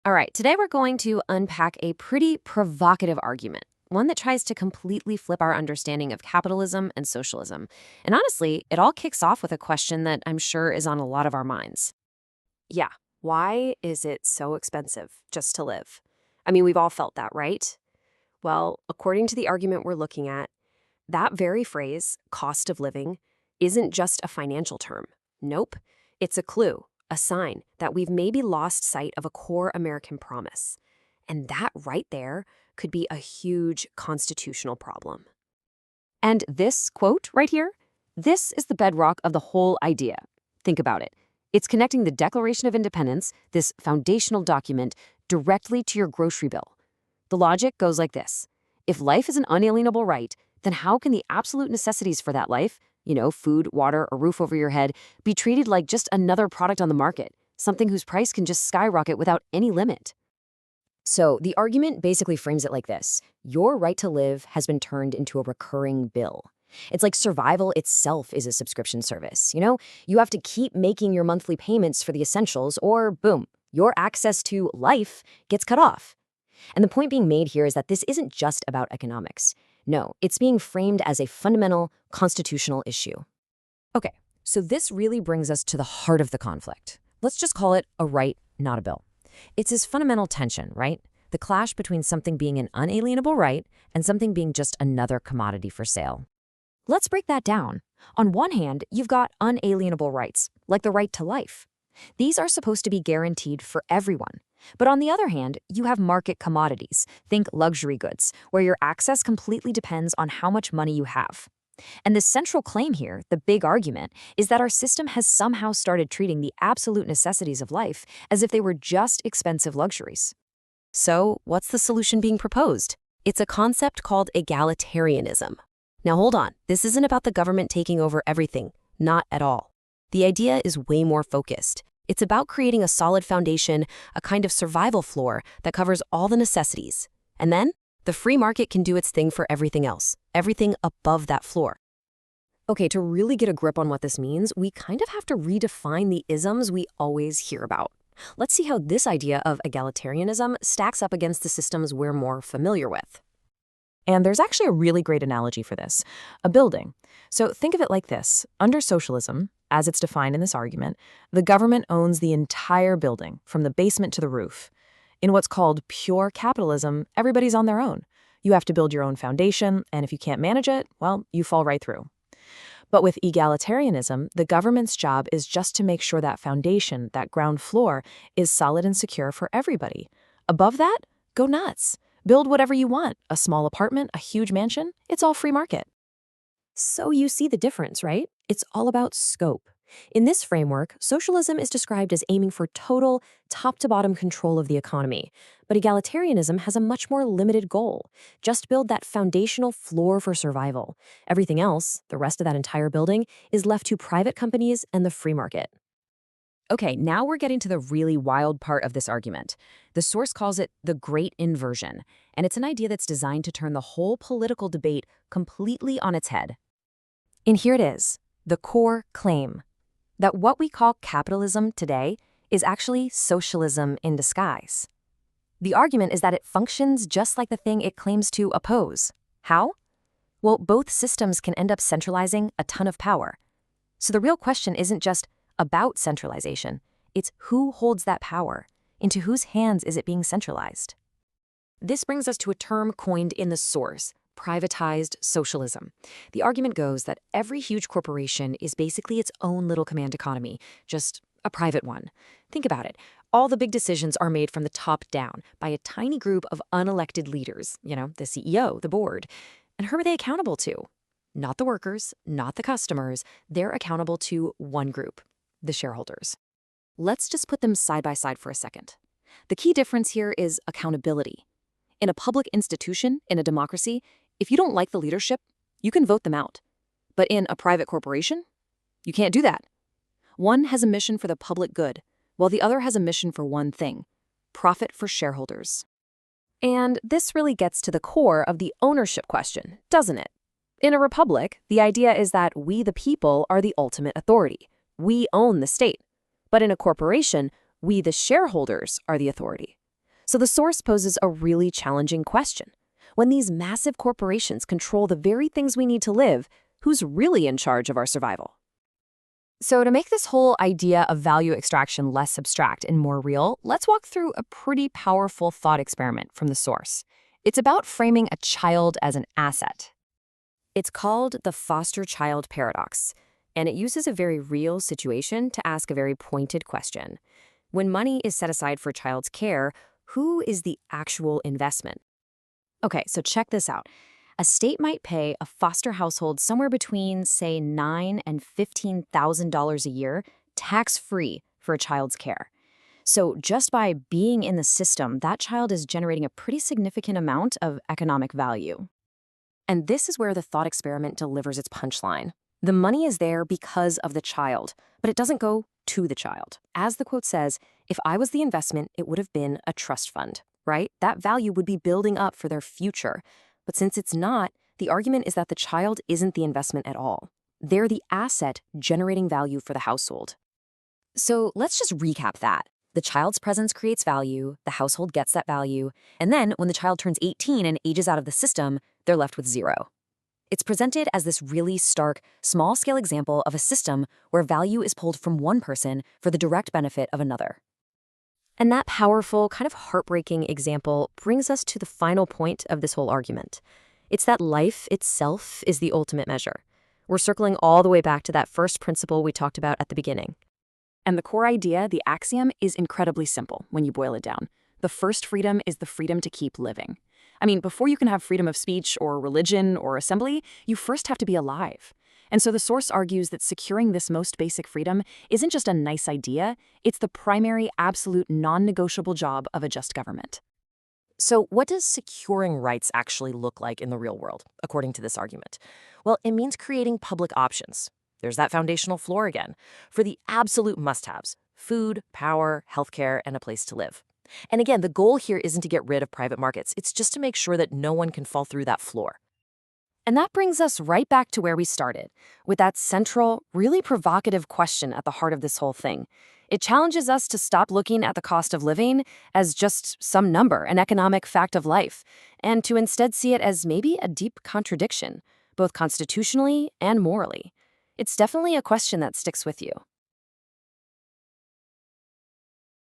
All right, today we're going to unpack a pretty provocative argument, one that tries to completely flip our understanding of capitalism and socialism. And honestly, it all kicks off with a question that I'm sure is on a lot of our minds. Yeah, why is it so expensive just to live? I mean, we've all felt that, right? Well, according to the argument we're looking at, that very phrase, cost of living, isn't just a financial term. Nope, it's a clue, a sign that we've maybe lost sight of a core American promise. And that right there could be a huge constitutional problem. And this quote right here, this is the bedrock of the whole idea. Think about it. It's connecting the Declaration of Independence, this foundational document, directly to your grocery bill. The logic goes like this. If life is an unalienable right, then how can the absolute necessities for that life, food, water, a roof over your head, be treated like just another product on the market, something whose price can just skyrocket without any limit? So the argument basically frames it like this. Your right to live has been turned into a recurring bill. It's like survival itself is a subscription service. You have to keep making your monthly payments for the essentials or boom, your access to life gets cut off. And the point being made here is that this isn't just about economics. No, it's being framed as a fundamental constitutional issue. Okay, so this really brings us to the heart of the conflict. Let's just call it a right, not a bill. It's this fundamental tension, right? The clash between something being an unalienable right and something being just another commodity for sale. Let's break that down. On one hand, you've got unalienable rights, like the right to life. These are supposed to be guaranteed for everyone. But on the other hand, you have market commodities, think luxury goods, where your access completely depends on how much money you have. And the central claim here, the big argument, is that our system has somehow started treating the absolute necessities of life as if they were just expensive luxuries. So, what's the solution being proposed? It's a concept called egalitarianism. Now hold on, this isn't about the government taking over everything, not at all. The idea is way more focused. It's about creating a solid foundation, a kind of survival floor that covers all the necessities. And then, the free market can do its thing for everything else, everything above that floor. Okay, to really get a grip on what this means, we kind of have to redefine the isms we always hear about. Let's see how this idea of egalitarianism stacks up against the systems we're more familiar with. And there's actually a really great analogy for this, a building. So think of it like this. Under socialism, as it's defined in this argument, the government owns the entire building, from the basement to the roof. In what's called pure capitalism, everybody's on their own. You have to build your own foundation, and if you can't manage it, well, you fall right through. But with egalitarianism, the government's job is just to make sure that foundation, that ground floor, is solid and secure for everybody. Above that, go nuts. Build whatever you want, a small apartment, a huge mansion, it's all free market. So you see the difference, right? It's all about scope. In this framework, socialism is described as aiming for total, top-to-bottom control of the economy. But egalitarianism has a much more limited goal. Just build that foundational floor for survival. Everything else, the rest of that entire building, is left to private companies and the free market. Okay, now we're getting to the really wild part of this argument. The source calls it the Great Inversion, and it's an idea that's designed to turn the whole political debate completely on its head. And here it is, the core claim, that what we call capitalism today is actually socialism in disguise. The argument is that it functions just like the thing it claims to oppose. How? Well, both systems can end up centralizing a ton of power. So the real question isn't just about centralization. It's who holds that power, into whose hands is it being centralized. This brings us to a term coined in the source, privatized socialism. The argument goes that every huge corporation is basically its own little command economy, just a private one. Think about it. All the big decisions are made from the top down by a tiny group of unelected leaders, the CEO, the board. And who are they accountable to? Not the workers, not the customers. They're accountable to one group, the shareholders. Let's just put them side by side for a second. The key difference here is accountability. In a public institution, in a democracy, if you don't like the leadership, you can vote them out. But in a private corporation, you can't do that. One has a mission for the public good, while the other has a mission for one thing: profit for shareholders. And this really gets to the core of the ownership question, doesn't it? In a republic, the idea is that we the people are the ultimate authority. We own the state. But in a corporation, we the shareholders are the authority. So the source poses a really challenging question. When these massive corporations control the very things we need to live, who's really in charge of our survival? So, to make this whole idea of value extraction less abstract and more real, let's walk through a pretty powerful thought experiment from the source. It's about framing a child as an asset. It's called the foster child paradox, and it uses a very real situation to ask a very pointed question. When money is set aside for a child's care, who is the actual investment? Okay, so check this out. A state might pay a foster household somewhere between, say, $9,000 and $15,000 a year, tax-free, for a child's care. So just by being in the system, that child is generating a pretty significant amount of economic value. And this is where the thought experiment delivers its punchline. The money is there because of the child, but it doesn't go to the child. As the quote says, if I was the investment, it would have been a trust fund, right? That value would be building up for their future. But since it's not, the argument is that the child isn't the investment at all. They're the asset generating value for the household. So let's just recap that. The child's presence creates value, the household gets that value, and then when the child turns 18 and ages out of the system, they're left with zero. It's presented as this really stark, small-scale example of a system where value is pulled from one person for the direct benefit of another. And that powerful, kind of heartbreaking example brings us to the final point of this whole argument. It's that life itself is the ultimate measure. We're circling all the way back to that first principle we talked about at the beginning. And the core idea, the axiom, is incredibly simple when you boil it down. The first freedom is the freedom to keep living. I mean, before you can have freedom of speech or religion or assembly, you first have to be alive. And so the source argues that securing this most basic freedom isn't just a nice idea, it's the primary, absolute, non-negotiable job of a just government. So what does securing rights actually look like in the real world, according to this argument? Well, it means creating public options. There's that foundational floor again, for the absolute must-haves: food, power, healthcare, and a place to live. And again, the goal here isn't to get rid of private markets, it's just to make sure that no one can fall through that floor. And that brings us right back to where we started, with that central, really provocative question at the heart of this whole thing. It challenges us to stop looking at the cost of living as just some number, an economic fact of life, and to instead see it as maybe a deep contradiction, both constitutionally and morally. It's definitely a question that sticks with you.